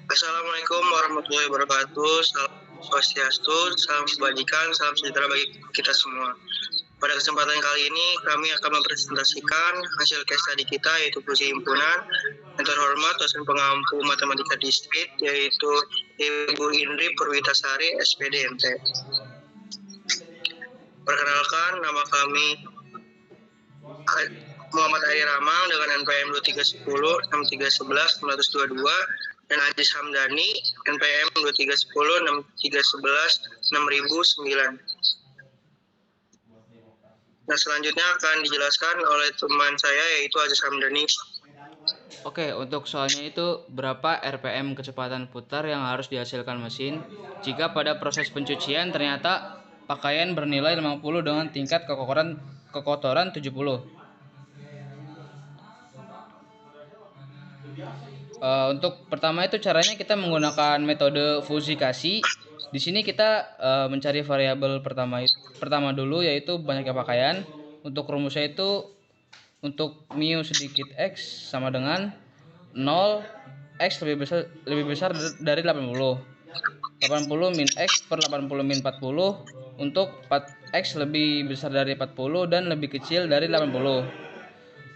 Assalamualaikum warahmatullahi wabarakatuh. Salam swastiastu, salam kebajikan, salam sejahtera bagi kita semua. Pada kesempatan kali ini kami akan mempresentasikan hasil case study kita, yaitu fungsi himpunan. Yang terhormat dosen pengampu matematika distrik, yaitu Ibu Indri Purwitasari, SPD MT. Perkenalkan, nama kami Muhammad Ari Ramang dengan NPM 2310 6311 922 dan Ajis Hamdani NPM 2310 6311 6009. Nah, selanjutnya akan dijelaskan oleh teman saya, yaitu Ajis Hamdani. Oke, untuk soalnya itu berapa RPM kecepatan putar yang harus dihasilkan mesin jika pada proses pencucian ternyata pakaian bernilai 50 dengan tingkat kekotoran 70. Untuk pertama itu caranya kita menggunakan metode fusikasi. Di sini kita mencari variabel pertama dulu, yaitu banyaknya pakaian. Untuk rumusnya itu untuk mu sedikit x sama dengan 0, x lebih besar dari 80. 80 min x per 80 min 40 untuk x lebih besar dari 40 dan lebih kecil dari 80.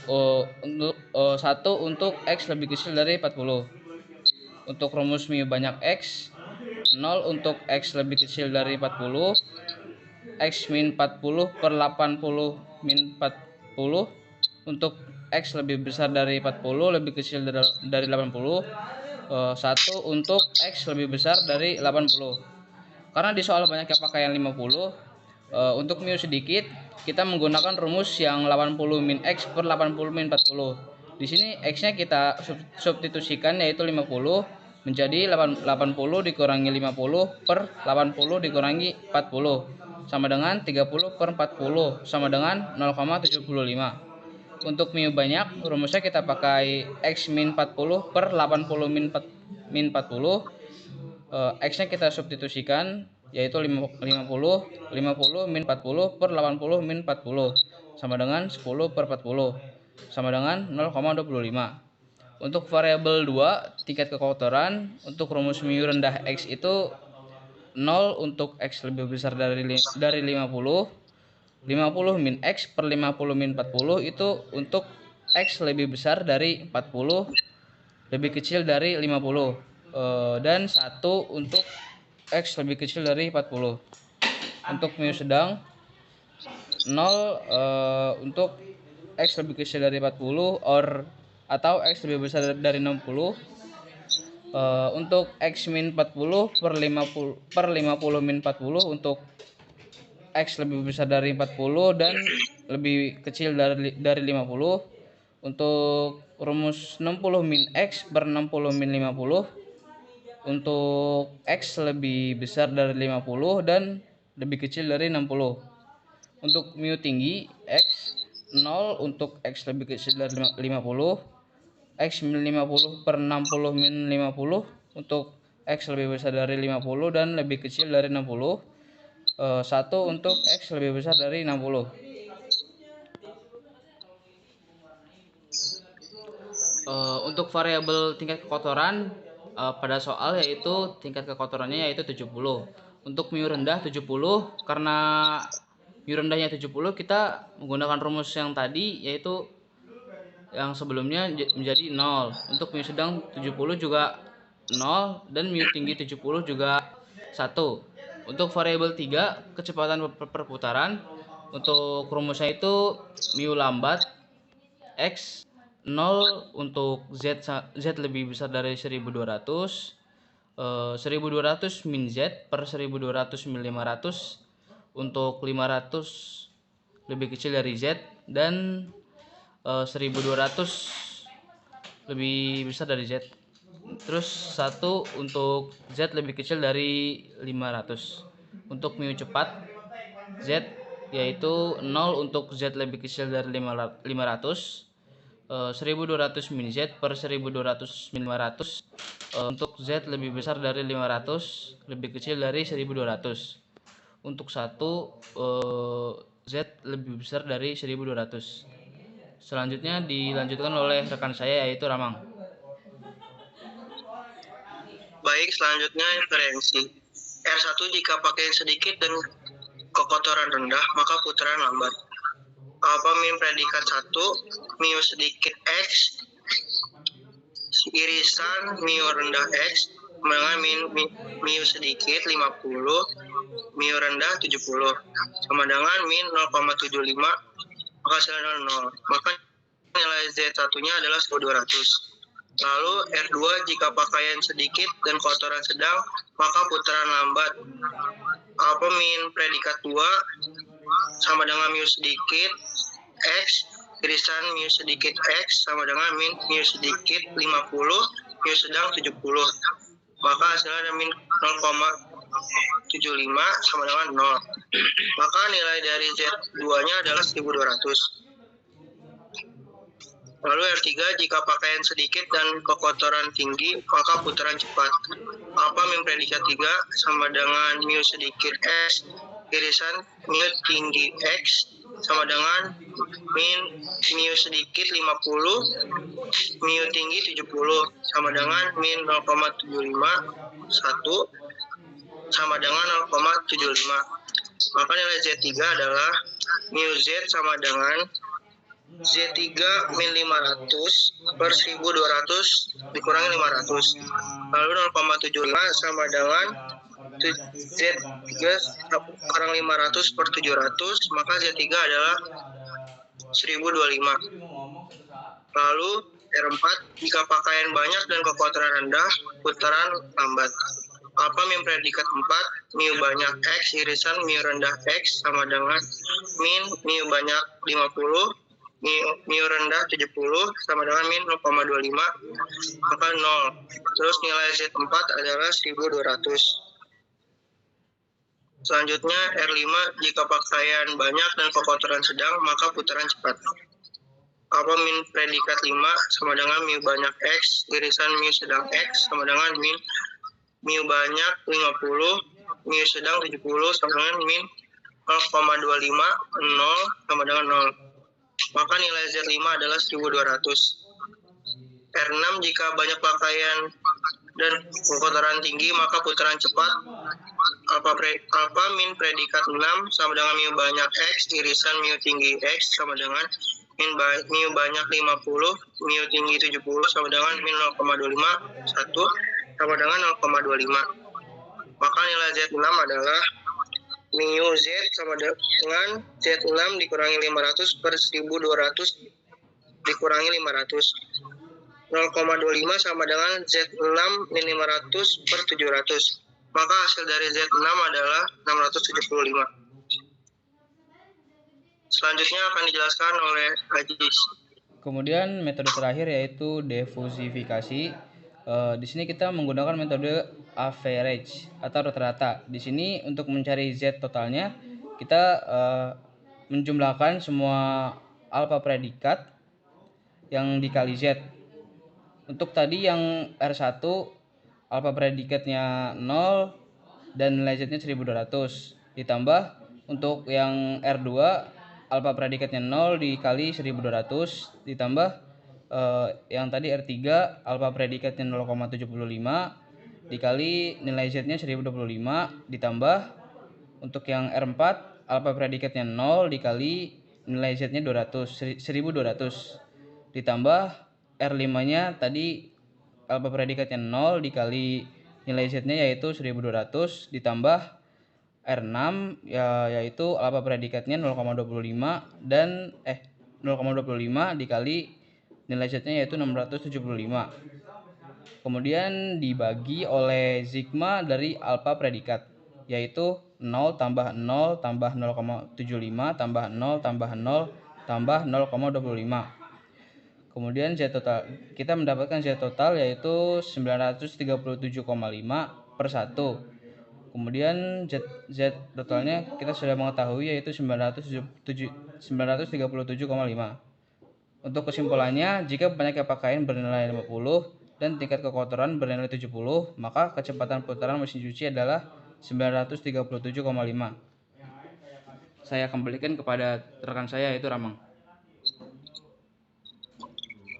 Untuk 1 untuk x lebih kecil dari 40. Untuk rumus mu banyak x, 0 untuk x lebih kecil dari 40, x min 40 per 80 min 40 untuk x lebih besar dari 40 lebih kecil dari 80, 1 untuk x lebih besar dari 80. Karena di soal banyaknya pakaian 50, untuk mu sedikit kita menggunakan rumus yang 80 min x per 80 min 40. Di sini x-nya kita substitusikan, yaitu 50 menjadi 80 dikurangi 50 per 80 dikurangi 40 sama dengan 30 per 40 sama dengan 0,75. Untuk mu banyak, rumusnya kita pakai x min 40 per 80 min 40. X-nya kita substitusikan, yaitu 50 min 40 per 80 min 40 sama dengan 10 per 40 sama dengan 0,25. Untuk variabel 2, tingkat kekotoran, untuk rumus mu rendah x itu 0 untuk x lebih besar dari 50. 50 min x per 50 min 40 itu untuk x lebih besar dari 40 lebih kecil dari 50, dan 1 untuk x lebih kecil dari 40. Untuk mu sedang 0 untuk x lebih kecil dari 40 atau x lebih besar dari 60. Untuk x min 40 per 50 min 40 untuk x lebih besar dari 40 dan lebih kecil dari 50. Untuk rumus 60 min x per 60 min 50 untuk x lebih besar dari 50 dan lebih kecil dari 60. Untuk mu tinggi x 0 untuk x lebih kecil dari 50, x min 50 per 60 min 50 untuk x lebih besar dari 50 dan lebih kecil dari 60, 1 untuk x lebih besar dari 60. Untuk variabel tingkat kekotoran pada soal, yaitu tingkat kekotorannya yaitu 70. Untuk mu rendah 70, karena mu rendahnya 70 kita menggunakan rumus yang tadi, yaitu yang sebelumnya menjadi 0. Untuk mu sedang 70 juga 0 dan mu tinggi 70 juga 1. Untuk variabel 3, kecepatan perputaran, untuk rumusnya itu mu lambat x 0 untuk z lebih besar dari 1200, 1200 min z per 1200 min 500 untuk 500 lebih kecil dari z dan 1200 lebih besar dari z. Terus 1 untuk z lebih kecil dari 500. Untuk mu cepat z yaitu 0 untuk z lebih kecil dari 500, 1200 min z per 1200 min 500, untuk z lebih besar dari 500 lebih kecil dari 1200. Untuk 1, z lebih besar dari 1200. Selanjutnya dilanjutkan oleh rekan saya, yaitu Ramang. Baik, selanjutnya inferensi. R1 jika pakaian sedikit dan kekotoran rendah, maka putaran lambat. Apa min predikat 1, mu sedikit X, irisan mu rendah X, dengan mu sedikit 50, mu rendah 70, sama dengan min 0,75, maka hasilnya 0. Maka nilai Z1-nya adalah 1200. Lalu R2 jika pakaian sedikit dan kotoran sedang, maka putaran lambat. Apa min predikat 2 sama dengan mu sedikit X, irisan mu sedikit X sama dengan min mu sedikit 50, mu sedang 70. Maka hasilnya ada min 0,75 sama dengan 0. Maka nilai dari Z2-nya adalah 1200. Lalu R3 jika pakaian sedikit dan kekotoran tinggi, maka putaran cepat. Apa min predikat 3 sama dengan mu sedikit X, irisan mu tinggi X sama dengan min mu sedikit 50, mu tinggi 70 sama dengan min 0,75, 1 sama dengan 0,75. Maka nilai Z3 adalah mu Z sama dengan Z3 min 500 per 1200 dikurangi 500. Lalu 0,75 sama dengan Z3 kurang 500 per 700, maka Z3 adalah 1025. Lalu R4 jika pakaian banyak dan kekotoran rendah, putaran lambat. Apa min predikat 4, mu banyak X, irisan mu rendah X sama dengan min mu banyak 50, mu rendah 70 sama dengan min 0,25, maka 0. Terus nilai Z4 adalah 1200. Selanjutnya R5 jika pakaian banyak dan kekotoran sedang, maka putaran cepat. Apa min predikat 5 sama dengan mu banyak X, irisan mu sedang X sama dengan min mu banyak 50, mu sedang 70 sama dengan min 0,25, 0 sama dengan 0. Maka nilai Z5 adalah 1200. R6 jika banyak pakaian dan kekotoran tinggi, maka putaran cepat. Apa min predikat 6 sama dengan mu banyak X, irisan mu tinggi X sama dengan mu banyak 50, mu tinggi 70 sama dengan min 0,25, 1 sama dengan 0,25. Maka nilai Z6 adalah mu Z sama dengan Z6 dikurangi 500 per 1200 dikurangi 500. 0,25 sama dengan Z6 min 500 per 700. Maka hasil dari Z6 adalah 675. Selanjutnya akan dijelaskan oleh Ajis. Kemudian metode terakhir yaitu defusifikasi. Di sini kita menggunakan metode average atau rata-rata. Di sini untuk mencari Z totalnya kita menjumlahkan semua alfa predikat yang dikali Z. Untuk tadi yang R1 alfa predikatnya 0 dan nilai Z-nya 1200, ditambah untuk yang R2 alfa predikatnya 0 dikali 1200, ditambah yang tadi R3 alfa predikatnya 0,75 dikali nilai Z-nya 1025, ditambah untuk yang R4 alfa predikatnya 0 dikali nilai Z-nya 1200, ditambah R5-nya tadi alfa predikatnya 0 dikali nilai Z-nya yaitu 1200, ditambah R6 yaitu alfa predikatnya 0,25 dan 0,25 dikali nilai Z-nya yaitu 675. Kemudian dibagi oleh sigma dari alfa predikat, yaitu 0 tambah 0 tambah 0,75 tambah 0 tambah 0 tambah 0,25. Kemudian Z total, kita mendapatkan Z total yaitu 937,5 per 1. Kemudian Z totalnya kita sudah mengetahui yaitu 937,5. Untuk kesimpulannya, jika banyaknya pakaian bernilai 50 dan tingkat kekotoran bernilai 70, maka kecepatan putaran mesin cuci adalah 937,5. Saya kembalikan kepada rekan saya yaitu Ramang.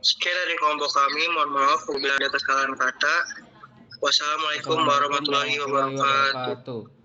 Sekian dari kelompok kami, mohon maaf apabila ada kesalahan kata. Wassalamualaikum warahmatullahi wabarakatuh.